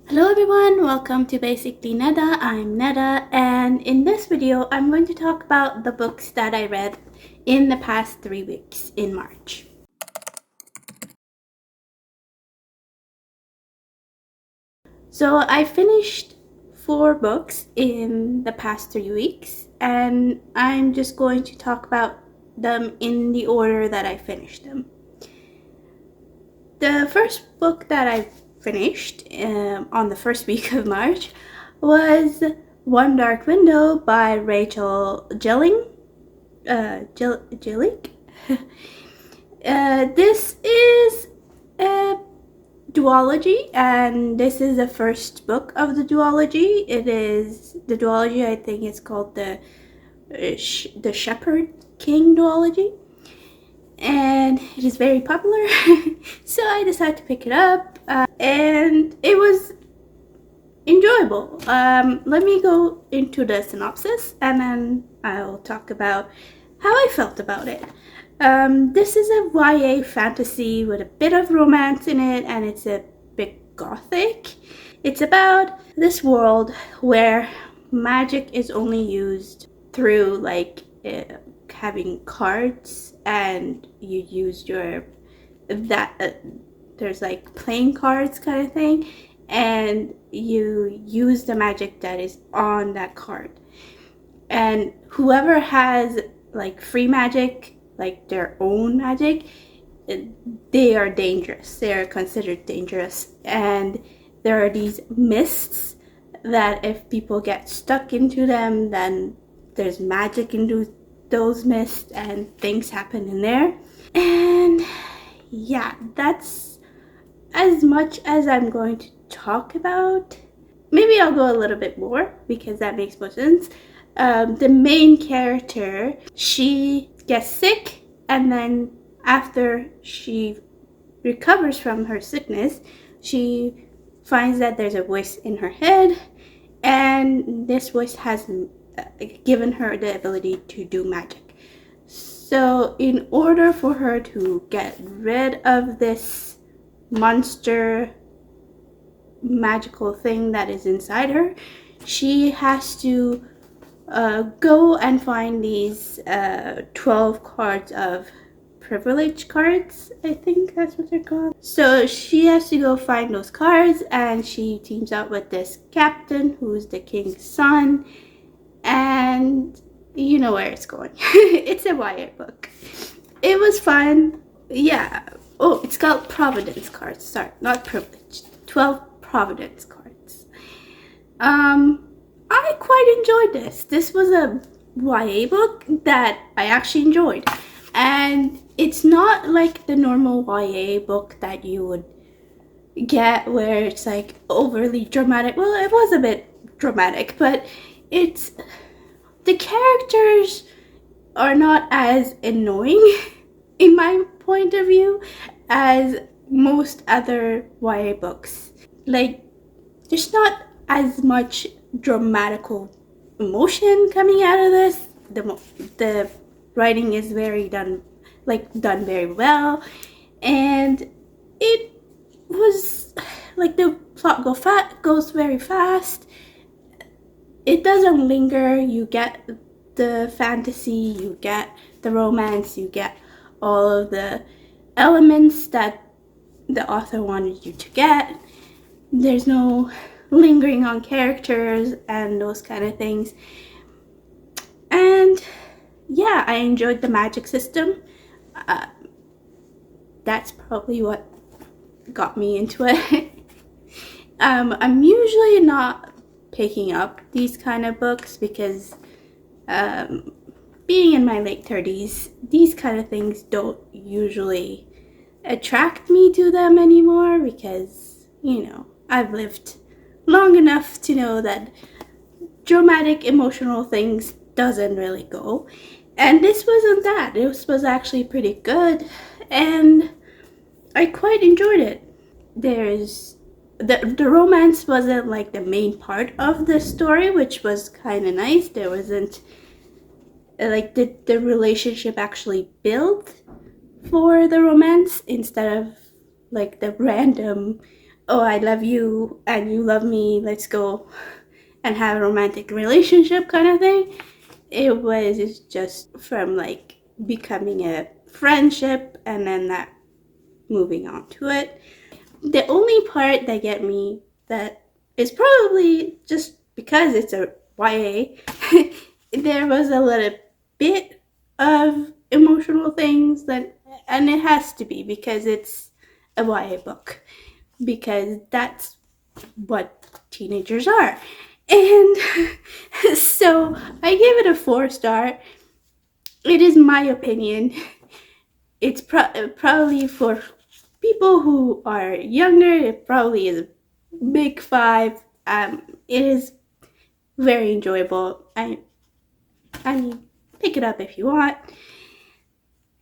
Hello everyone, welcome to Basically Neda. I'm Neda, and in this video I'm going to talk about the books that I read in the past 3 weeks in March. So I finished 4 books in the past 3 weeks, and I'm just going to talk about them in the order that I finished them. The first book that I finished on the first week of March was One Dark Window by Rachel Gilling. Gillick. This is a duology, and this is the first book of the duology. It is the duology. I think it's called the Shepherd King duology, and it is very popular. So I decided to pick it up, and it was enjoyable. Let me go into the synopsis, and then I'll talk about how I felt about it. This is a YA fantasy with a bit of romance in it, and it's a bit gothic. It's about this world where magic is only used through having cards, and you use there's like playing cards kind of thing, and you use the magic that is on that card. And whoever has like free magic, like their own magic, they are dangerous. They are considered dangerous. And there are these mists that if people get stuck into them, then there's magic into those mists and things happen in there. And yeah, that's as much as I'm going to talk about. Maybe I'll go a little bit more because that makes more sense. The main character, she gets sick, and then after she recovers from her sickness, she finds that there's a voice in her head, and this voice has given her the ability to do magic. So in order for her to get rid of this monster magical thing that is inside her, she has to go and find these 12 cards of privilege cards. I think that's what they're called. So she has to go find those cards, and she teams up with this captain who's the king's son, and you know where it's going. It's a YA book. It was fun. Yeah. Oh, it's called Providence cards. Sorry, not privilege. 12 Providence cards. I quite enjoyed this. This was a YA book that I actually enjoyed. And it's not like the normal YA book that you would get where it's like overly dramatic. Well, it was a bit dramatic, but it's the characters are not as annoying in my point of view as most other YA books. Like, there's not as much dramatical emotion coming out of this. The writing is done very well, and it was like the plot goes very fast. It doesn't linger. You get the fantasy, you get the romance, you get all of the elements that the author wanted you to get. There's no lingering on characters and those kind of things. And yeah, I enjoyed the magic system. That's probably what got me into it. I'm usually not picking up these kind of books because being in my late 30s, these kind of things don't usually attract me to them anymore because, I've lived long enough to know that dramatic emotional things doesn't really go. And this wasn't that. This was actually pretty good, and I quite enjoyed it. There's the romance wasn't like the main part of the story, which was kind of nice. There wasn't like the relationship actually built for the romance instead of like the random oh, I love you and you love me, let's go and have a romantic relationship kind of thing. It was just from like becoming a friendship and then that moving on to it. The only part that get me, that is probably just because it's a YA, there was a little bit of emotional things that, and it has to be because it's a YA book, because that's what teenagers are. And so I give it a 4-star. It is my opinion. It's probably for people who are younger, it probably is a big 5. It is very enjoyable. I mean, pick it up if you want.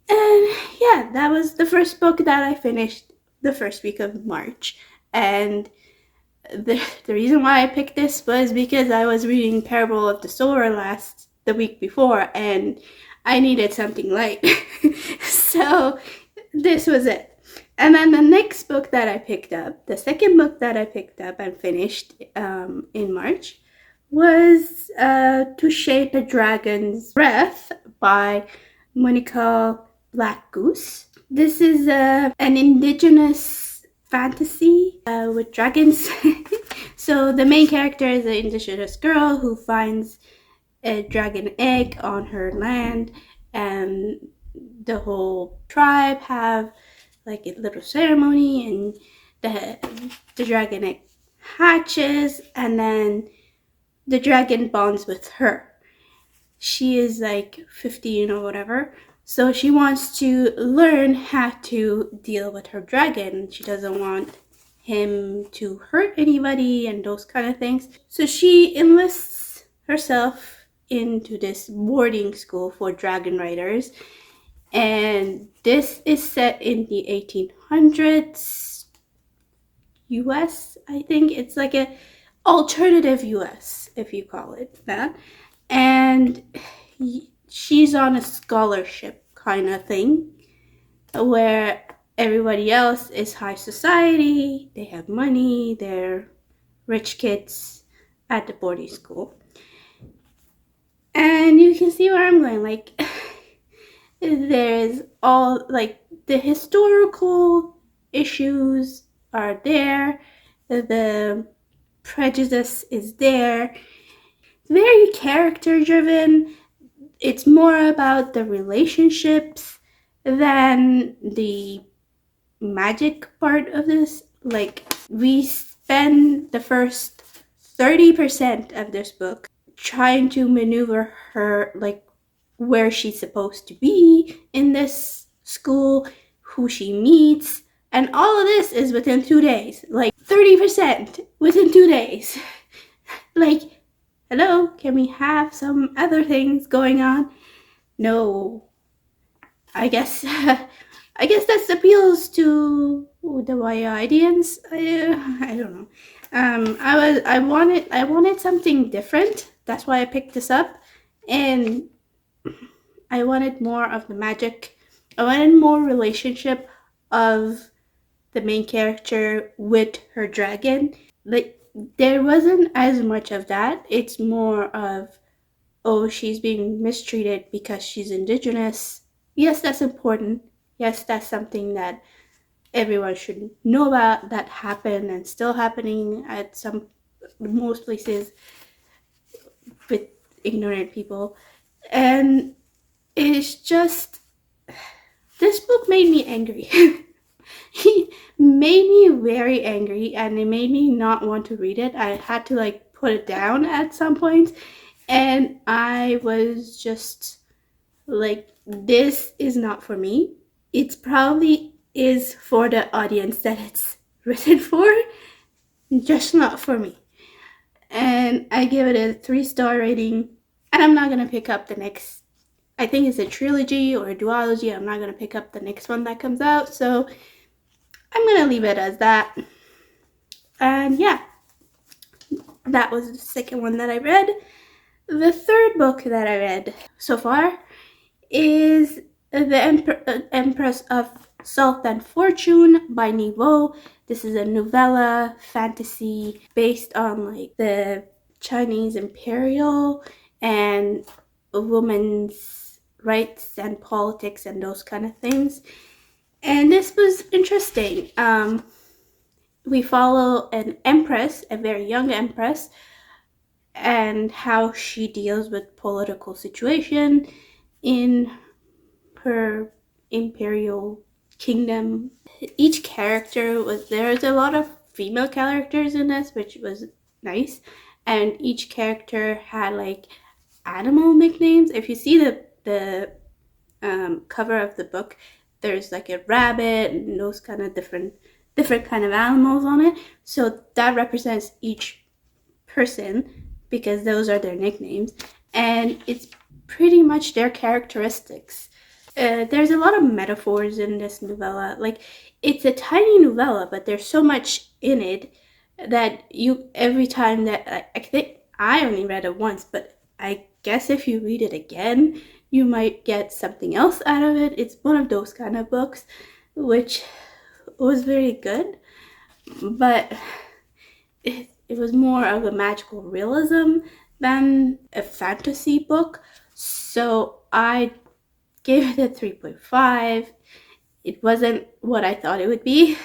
And yeah, that was the first book that I finished the first week of March. And the reason why I picked this was because I was reading Parable of the Sower the week before, and I needed something light. So this was it. And then the next book that I picked up, the second book that I picked up and finished in March, was To Shape a Dragon's Breath by Monica Blackgoose. This is an indigenous fantasy with dragons. So the main character is an indigenous girl who finds a dragon egg on her land, and the whole tribe have like a little ceremony, and the dragon egg hatches, and then the dragon bonds with her. She is like 15 or whatever, so she wants to learn how to deal with her dragon. She doesn't want him to hurt anybody and those kind of things. So she enlists herself into this boarding school for dragon riders, and this is set in the 1800s US. I think it's like a alternative US, if you call it that. And she's on a scholarship kind of thing where everybody else is high society, they have money, they're rich kids at the boarding school. And you can see where I'm going. Like, there's all like the historical issues are there, the prejudice is there. It's very character driven. It's more about the relationships than the magic part of this. Like, we spend the first 30% of this book trying to maneuver her, like, where she's supposed to be in this school, who she meets, and all of this is within 2 days. Like, 30% within 2 days. Like, hello, can we have some other things going on? No. I guess that appeals to the YA audience. I don't know. I wanted something different. That's why I picked this up, and I wanted more of the magic. I wanted more relationship of the main character with her dragon. Like, there wasn't as much of that. It's more of, oh, she's being mistreated because she's indigenous. Yes, that's important. Yes, that's something that everyone should know about, that happened and still happening at most places with ignorant people. And it's just, this book made me angry. He made me very angry, and it made me not want to read it. I had to like put it down at some point, and I was just like, this is not for me. It's probably is for the audience that it's written for, just not for me. And I give it a 3-star rating, and I'm not gonna pick up the next, I think it's a trilogy or a duology. I'm not gonna pick up the next one that comes out, so I'm gonna leave it as that. And yeah, that was the second one that I read. The third book that I read so far is The Empress of Salt and Fortune by Niveau. This is a novella fantasy based on like the Chinese imperial and women's rights and politics and those kind of things. And this was interesting. We follow an empress, a very young empress, and how she deals with political situation in her imperial kingdom. Each character was there's a lot of female characters in this, which was nice, and each character had like animal nicknames. If you see the cover of the book, there's like a rabbit and those kind of different kind of animals on it. So that represents each person because those are their nicknames, and it's pretty much their characteristics. There's a lot of metaphors in this novella. Like, it's a tiny novella, but there's so much in it that you every time that I think I only read it once, but I guess if you read it again, you might get something else out of it. It's one of those kind of books, which was very good, but it was more of a magical realism than a fantasy book. So I gave it a 3.5. It wasn't what I thought it would be.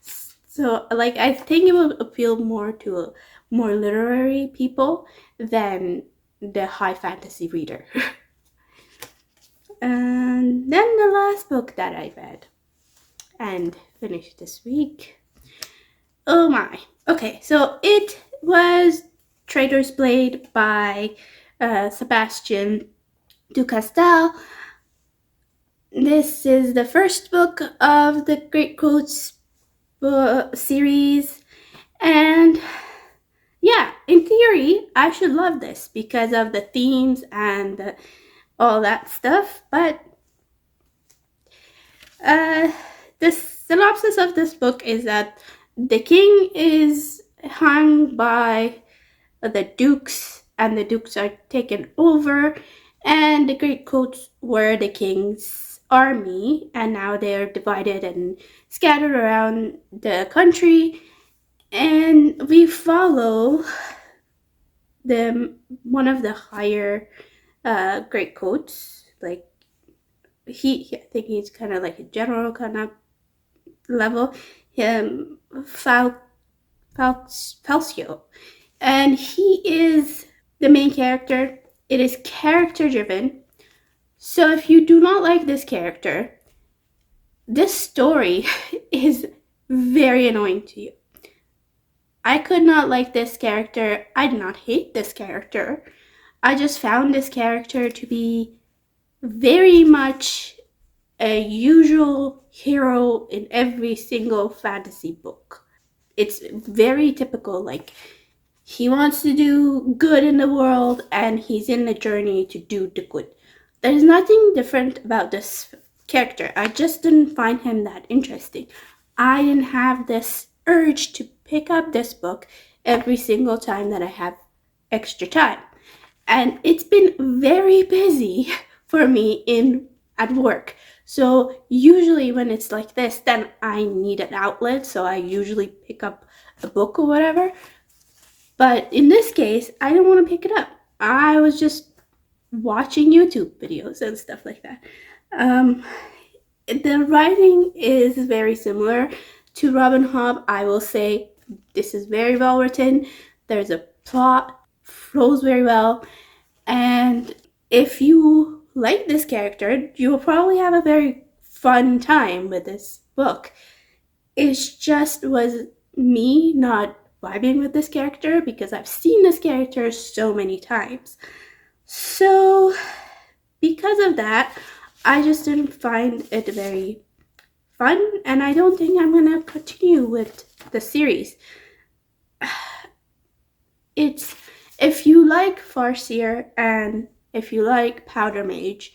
So like I think it would appeal more to more literary people than the high fantasy reader. And then the last book that I read and finished this week. Oh my. Okay, so it was Traitor's Blade by Sebastian Ducastel. This is the first book of the Great Quotes series, and yeah, in theory, I should love this because of the themes and all that stuff, but the synopsis of this book is that the king is hung by the dukes, and the dukes are taken over, and the Great Coats were the king's army, and now they're divided and scattered around the country, and we follow one of the higher Great Coats. Like I think he's kind of like a general kind of level. Falcio, and he is the main character. It is character driven. So if you do not like this character, this story is very annoying to you. I could not like this character. I did not hate this character. I just found this character to be very much a usual hero in every single fantasy book. It's very typical, like he wants to do good in the world and he's in the journey to do the good. There's nothing different about this character. I just didn't find him that interesting. I didn't have this urge to pick up this book every single time that I have extra time. And it's been very busy for me at work. So usually when it's like this, then I need an outlet. So I usually pick up a book or whatever. But in this case, I didn't want to pick it up. I was just watching YouTube videos and stuff like that. The writing is very similar to Robin Hobb. I will say this is very well written. There's a plot, flows very well. And if you like this character, you will probably have a very fun time with this book. It just was me not vibing with this character because I've seen this character so many times. So because of that, I just didn't find it very fun, and I don't think I'm gonna continue with the series. It's if you like Farseer and if you like Powder Mage,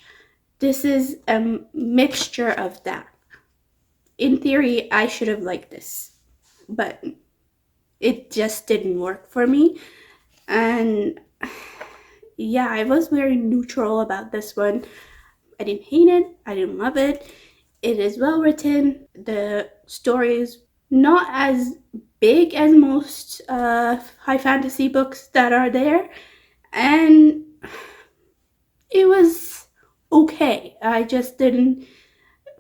this is a mixture of that. In theory, I should have liked this, but it just didn't work for me. And yeah, I was very neutral about this one. I didn't hate it. I didn't love it. It is well written. The story is not as big as most high fantasy books that are there, and it was okay. I just didn't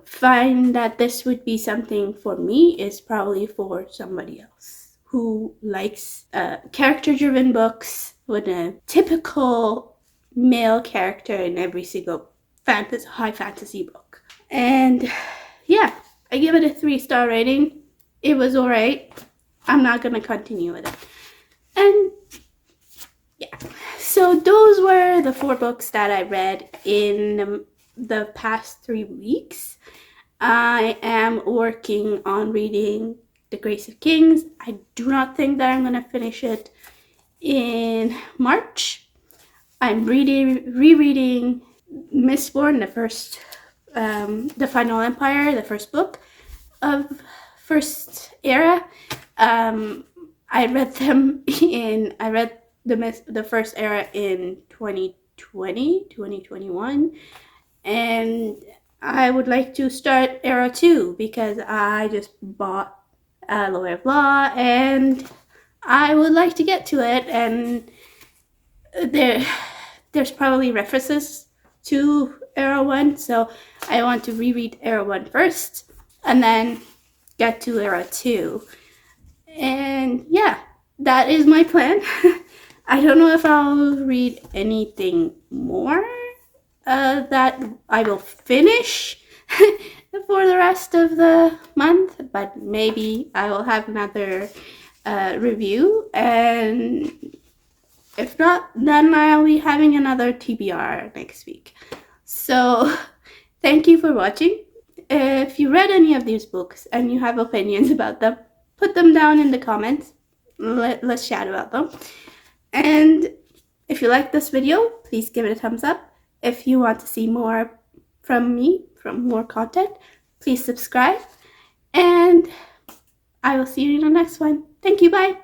find that this would be something for me. It's probably for somebody else who likes character-driven books with a typical male character in every single high fantasy book. And yeah, I give it a 3-star rating. It was alright. I'm not gonna continue with it. And yeah, so those were the 4 books that I read in the past 3 weeks. I am working on reading The Grace of Kings. I do not think that I'm going to finish it in March. I'm rereading Mistborn, the Final Empire, the first book of First Era. I read the First Era in 2021, and I would like to start Era 2 because I just bought Lawyer of Law and I would like to get to it, and there's probably references to Era 1, so I want to reread Era 1 first and then get to Era 2. And yeah, that is my plan. I don't know if I'll read anything more that I will finish for the rest of the month, but maybe I will have another review, and if not, then I'll be having another TBR next week. So thank you for watching. If you read any of these books and you have opinions about them, put them down in the comments. Let's chat about them. And if you like this video, please give it a thumbs up. If you want to see more from me, from more content, please subscribe. And I will see you in the next one. Thank you. Bye.